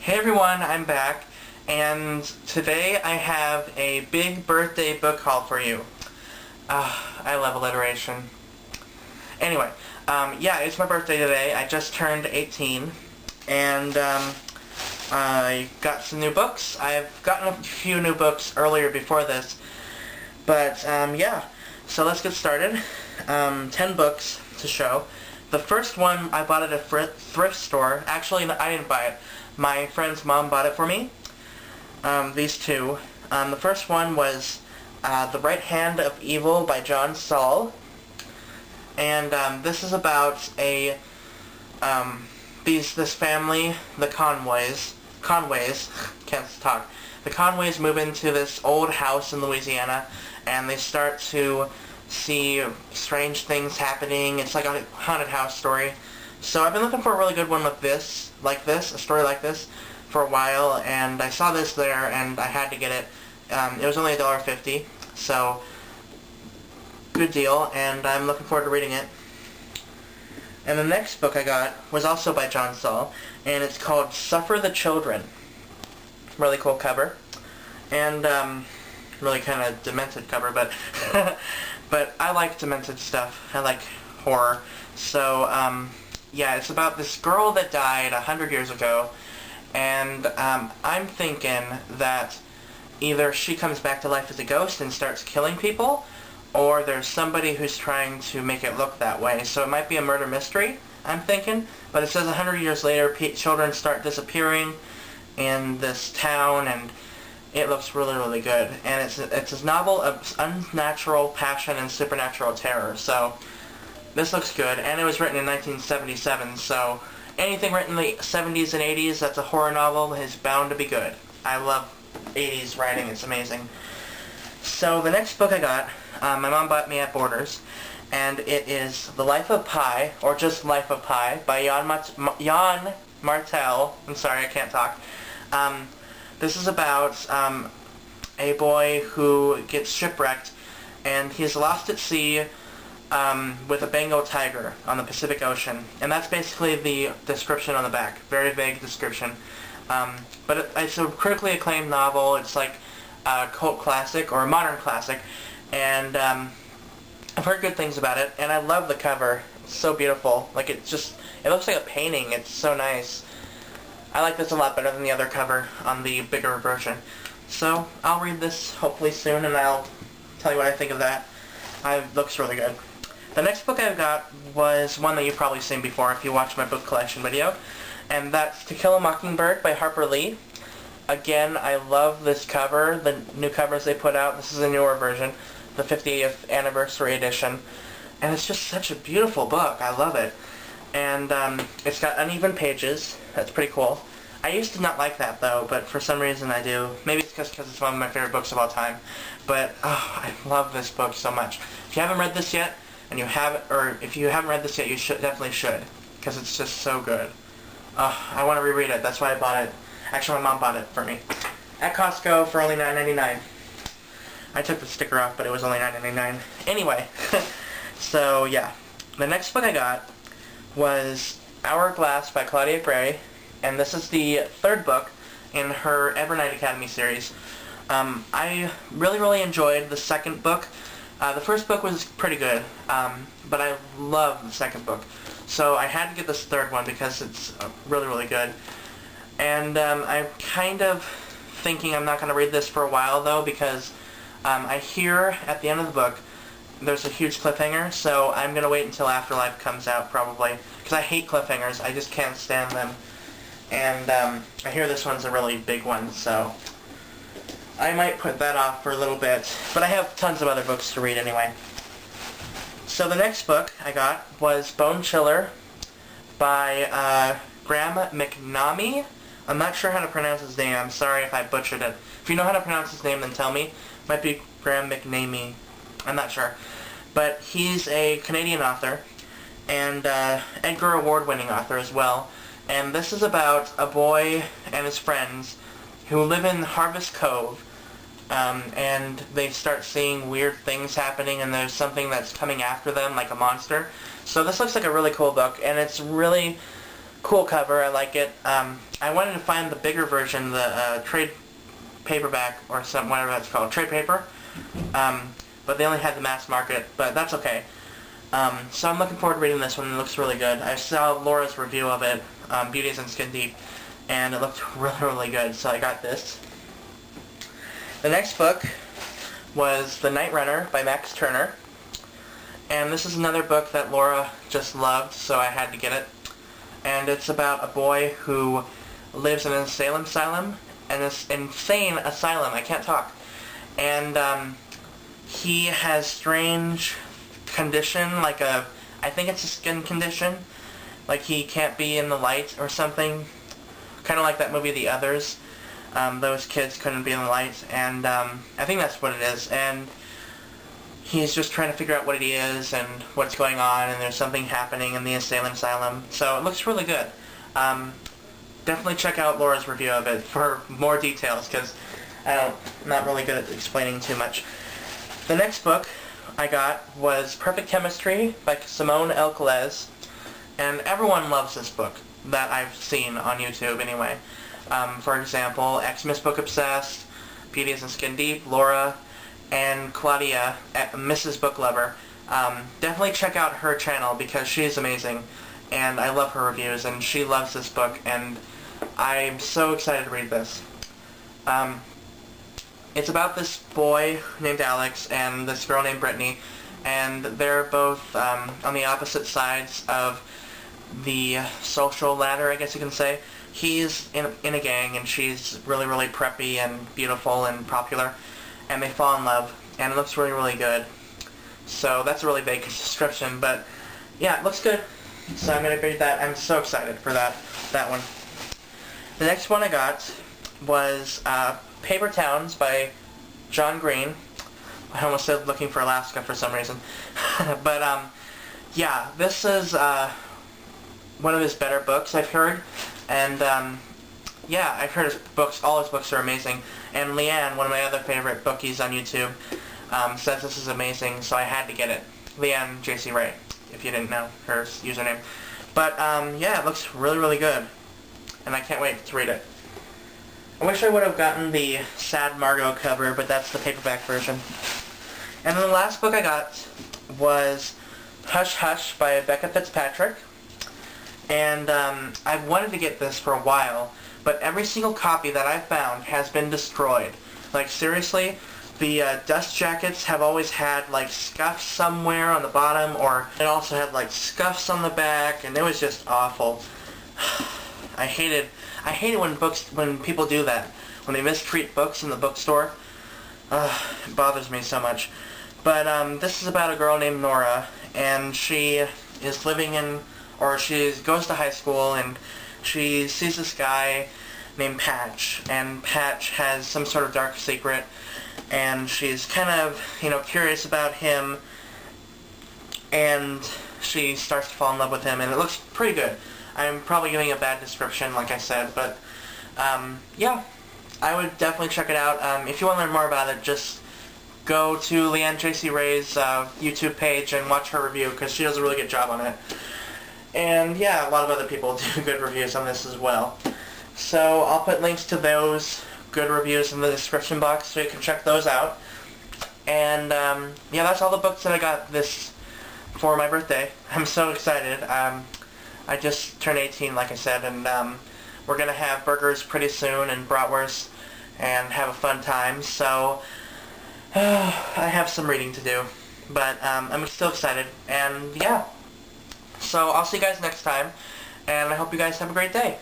Hey everyone, I'm back, and today I have a big birthday book haul for you. I love alliteration. Anyway, yeah, it's my birthday today. I just turned 18, and I got some new books. I've gotten a few new books earlier before this, but yeah, so let's get started. 10 books to show. The first one I bought at a thrift store. Actually, I didn't buy it. My friend's mom bought it for me. These two. The first one was The Right Hand of Evil by John Saul. And this is about a this family, the Conways, can't talk. The Conways move into this old house in Louisiana, and they start to see strange things happening. It's like a haunted house story. So I've been looking for a really good one with this, a story like this, for a while, and I saw this there, and I had to get it. It was only $1.50, so good deal, and I'm looking forward to reading it. And the next book I got was also by John Saul, and it's called Suffer the Children. Really cool cover, and really kind of demented cover, but but I like demented stuff. I like horror. So yeah, it's about this girl that died 100 years ago, and I'm thinking that either she comes back to life as a ghost and starts killing people, or there's somebody who's trying to make it look that way. So it might be a murder mystery, I'm thinking, but it says 100 years later children start disappearing in this town, and it looks really, really good. And it's a novel of unnatural passion and supernatural terror, so this looks good. And it was written in 1977, so anything written in the 70s and 80s that's a horror novel is bound to be good. I love 80s writing, it's amazing. So the next book I got, my mom bought me at Borders, and it is The Life of Pi, or just Life of Pi, by Yann Martel. I'm sorry, I can't talk. This is about a boy who gets shipwrecked, and he's lost at sea with a Bengal tiger on the Pacific Ocean. And that's basically the description on the back. Very vague description. But it's a critically acclaimed novel. It's like a cult classic, or a modern classic. And I've heard good things about it, and I love the cover. It's so beautiful. Like, it looks like a painting. It's so nice. I like this a lot better than the other cover on the bigger version. So I'll read this hopefully soon, and I'll tell you what I think of that. It looks really good. The next book I got was one that you've probably seen before if you watched my book collection video, and that's To Kill a Mockingbird by Harper Lee. Again, I love this cover, the new covers they put out. This is a newer version, the 50th anniversary edition, and it's just such a beautiful book. I love it. And it's got uneven pages. That's pretty cool. I used to not like that, though, but for some reason I do. Maybe it's because it's one of my favorite books of all time. But, oh, I love this book so much. If you haven't read this yet, if you haven't read this yet, you definitely should, because it's just so good. I want to reread it. That's why I bought it. Actually, my mom bought it for me at Costco for only $9.99. I took the sticker off, but it was only $9.99. Anyway, so yeah. The next book I got was Hourglass by Claudia Gray, and this is the third book in her Evernight Academy series. I really, really enjoyed the second book. The first book was pretty good, but I love the second book. So I had to get this third one because it's really, really good. And I'm kind of thinking I'm not going to read this for a while, though, because I hear at the end of the book there's a huge cliffhanger, so I'm going to wait until Afterlife comes out, probably, because I hate cliffhangers. I just can't stand them. And I hear this one's a really big one, so I might put that off for a little bit. But I have tons of other books to read anyway. So the next book I got was Bone Chiller by Graham McNamee. I'm not sure how to pronounce his name. I'm sorry if I butchered it. If you know how to pronounce his name, then tell me. It might be Graham McNamee. I'm not sure. But he's a Canadian author, and Edgar Award-winning author as well. And this is about a boy and his friends who live in Harvest Cove, and they start seeing weird things happening, and there's something that's coming after them, like a monster. So this looks like a really cool book, and it's really cool cover. I like it. I wanted to find the bigger version, the trade paperback or something, whatever that's called, trade paper. But they only had the mass market, but that's okay. So I'm looking forward to reading this one. It looks really good. I saw Laura's review of it, Beauties in Skin Deep, and it looked really, really good, so I got this. The next book was The Night Runner by Max Turner. And this is another book that Laura just loved, so I had to get it. And it's about a boy who lives in an asylum, and this insane asylum, I can't talk. And he has strange condition, like I think it's a skin condition, like he can't be in the light or something, kind of like that movie The Others. Those kids couldn't be in the light, and I think that's what it is. And he's just trying to figure out what it is and what's going on, and there's something happening in the asylum. So it looks really good. Definitely check out Laura's review of it for more details, because I'm not really good at explaining too much. The next book I got was Perfect Chemistry by Simone L. Calez, and everyone loves this book that I've seen on YouTube anyway. For example, Xmas Book Obsessed, Beauties in Skin Deep, Laura, and Claudia, Mrs. Book Lover. Definitely check out her channel because she's amazing, and I love her reviews, and she loves this book, and I'm so excited to read this. It's about this boy named Alex and this girl named Brittany, and they're both on the opposite sides of the social ladder, I guess you can say. He's in a gang, and she's really, really preppy and beautiful and popular, and they fall in love, and it looks really, really good. So that's a really vague description, but yeah, it looks good. So I'm going to read that. I'm so excited for that one. The next one I got was Paper Towns by John Green. I almost said Looking for Alaska for some reason. But yeah, this is one of his better books, I've heard. And yeah, I've heard his books, all his books are amazing. And Leanne, one of my other favorite bookies on YouTube, says this is amazing, so I had to get it. Leanne J.C. Ray, if you didn't know her username. But yeah, it looks really, really good. And I can't wait to read it. I wish I would have gotten the Sad Margot cover, but that's the paperback version. And then the last book I got was Hush Hush by Becca Fitzpatrick. And I've wanted to get this for a while, but every single copy that I've found has been destroyed. Like, seriously, the dust jackets have always had, like, scuffs somewhere on the bottom, or it also had, like, scuffs on the back, and it was just awful. I hate it when people do that, when they mistreat books in the bookstore. It bothers me so much. But this is about a girl named Nora, and she is living in, or she goes to high school, and she sees this guy named Patch, and Patch has some sort of dark secret, and she's kind of, curious about him, and she starts to fall in love with him, and it looks pretty good. I'm probably giving a bad description, like I said, but yeah, I would definitely check it out. If you want to learn more about it, just go to Leanne J.C. Ray's YouTube page and watch her review, because she does a really good job on it. And yeah, a lot of other people do good reviews on this as well. So I'll put links to those good reviews in the description box so you can check those out. And yeah, that's all the books that I got this for my birthday. I'm so excited. I just turned 18, like I said, and we're going to have burgers pretty soon and bratwurst and have a fun time. So I have some reading to do, but I'm still excited. And yeah. So I'll see you guys next time, and I hope you guys have a great day.